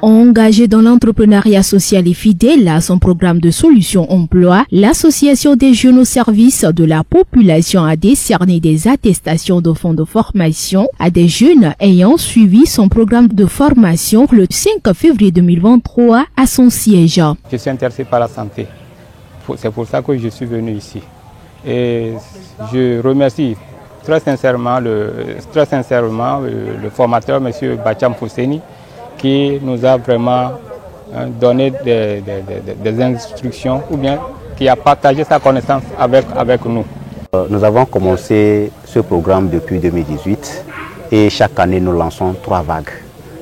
Engagée dans l'entrepreneuriat social et fidèle à son programme de solutions emploi, l'Association des jeunes au service de la population a décerné des attestations de fonds de formation à des jeunes ayant suivi son programme de formation le 5 février 2023 à son siège. Je suis intéressé par la santé. C'est pour ça que je suis venu ici. Et je remercie très sincèrement le formateur, M. Bacham Fousseni, qui nous a vraiment donné des instructions ou bien qui a partagé sa connaissance avec nous. Nous avons commencé ce programme depuis 2018 et chaque année nous lançons 3 vagues.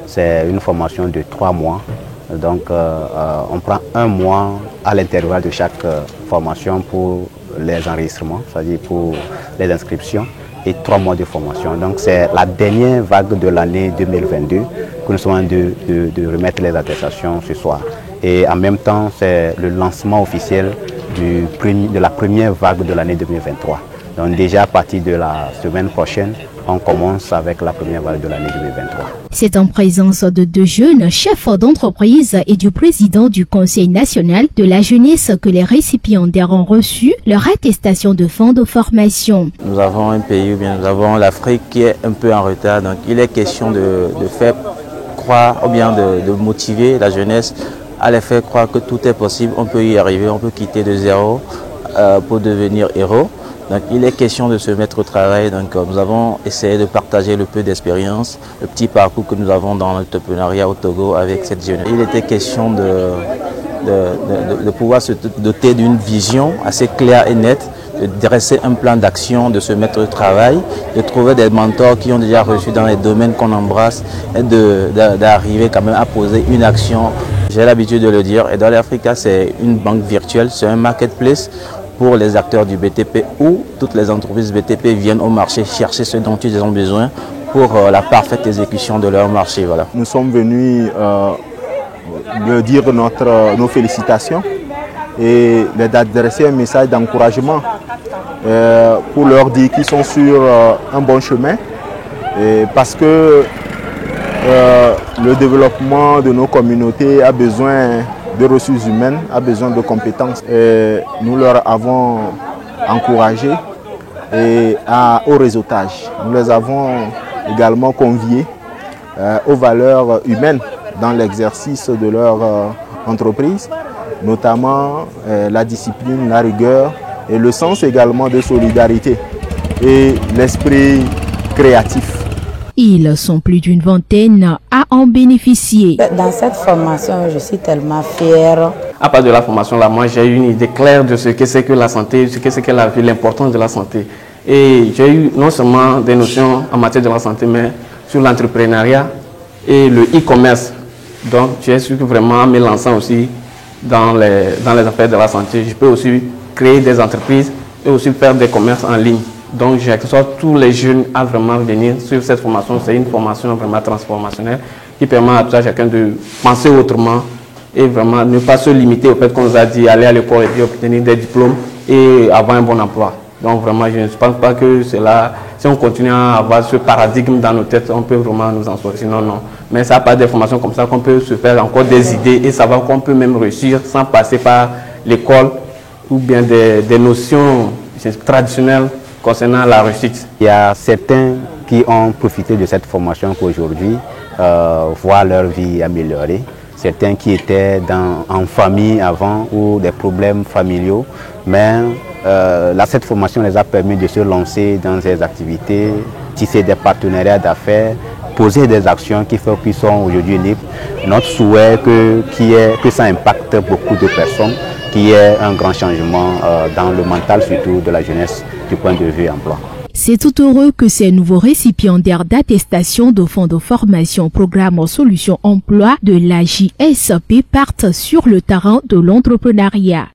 C'est une formation de 3 mois. Donc on prend 1 mois à l'intervalle de chaque formation pour les enregistrements, c'est-à-dire pour les inscriptions, et 3 mois de formation. Donc c'est la dernière vague de l'année 2022 que nous sommes en train de remettre les attestations ce soir. Et en même temps, c'est le lancement officiel de la première vague de l'année 2023. Donc déjà à partir de la semaine prochaine, on commence avec la première vague de l'année 2023. C'est en présence de 2 jeunes chefs d'entreprise et du président du Conseil national de la jeunesse que les récipiendaires ont reçu leur attestation de fonds de formation. Nous avons un pays, ou bien nous avons l'Afrique qui est un peu en retard. Donc il est question de faire croire, ou bien de motiver la jeunesse à les faire croire que tout est possible, on peut y arriver, on peut quitter de zéro pour devenir héros. Donc il est question de se mettre au travail. Donc nous avons essayé de partager le peu d'expérience, le petit parcours que nous avons dans l'entrepreneuriat au Togo avec cette jeunesse. Il était question de pouvoir se doter d'une vision assez claire et nette, de dresser un plan d'action, de se mettre au travail, de trouver des mentors qui ont déjà reçu dans les domaines qu'on embrasse et d'arriver quand même à poser une action. J'ai l'habitude de le dire, et dans l'Africa, c'est une banque virtuelle, c'est un marketplace pour les acteurs du BTP où toutes les entreprises BTP viennent au marché chercher ce dont ils ont besoin pour la parfaite exécution de leur marché. Voilà. Nous sommes venus leur dire nos félicitations et leur adresser un message d'encouragement pour leur dire qu'ils sont sur un bon chemin parce que le développement de nos communautés a besoin de ressources humaines, a besoin de compétences. Et nous leur avons encouragé au réseautage. Nous les avons également conviés aux valeurs humaines dans l'exercice de leur entreprise, notamment la discipline, la rigueur et le sens également de solidarité et l'esprit créatif. Ils sont plus d'une vingtaine à en bénéficier. Dans cette formation, je suis tellement fière. À part de la formation, là, moi j'ai eu une idée claire de ce que c'est que la santé, ce que c'est que la vie, l'importance de la santé. Et j'ai eu non seulement des notions en matière de la santé, mais sur l'entrepreneuriat et le e-commerce. Donc j'ai su que vraiment en me lançant aussi dans les affaires de la santé, je peux aussi créer des entreprises et aussi faire des commerces en ligne. Donc j'exhorte tous les jeunes à vraiment venir sur cette formation. C'est une formation vraiment transformationnelle qui permet à tout à chacun de penser autrement et vraiment ne pas se limiter au fait qu'on nous a dit aller à l'école et puis obtenir des diplômes et avoir un bon emploi. Donc vraiment je ne pense pas que cela, si on continue à avoir ce paradigme dans nos têtes, on peut vraiment nous en sortir. Non, non. Mais ça n'a pas des formations comme ça qu'on peut se faire encore des idées et savoir qu'on peut même réussir sans passer par l'école ou bien des notions traditionnelles concernant la réussite. Il y a certains qui ont profité de cette formation pour aujourd'hui voir leur vie améliorée. Certains qui étaient en famille avant ou des problèmes familiaux, mais cette formation les a permis de se lancer dans des activités, tisser des partenariats d'affaires, poser des actions qui font qu'ils sont aujourd'hui libres. Notre souhait est que ça impacte beaucoup de personnes, qu'il y ait un grand changement dans le mental surtout de la jeunesse du point de vue emploi. C'est tout heureux que ces nouveaux récipiendaires d'attestation de fonds de formation programme Solutions Emploi de la JSP partent sur le terrain de l'entrepreneuriat.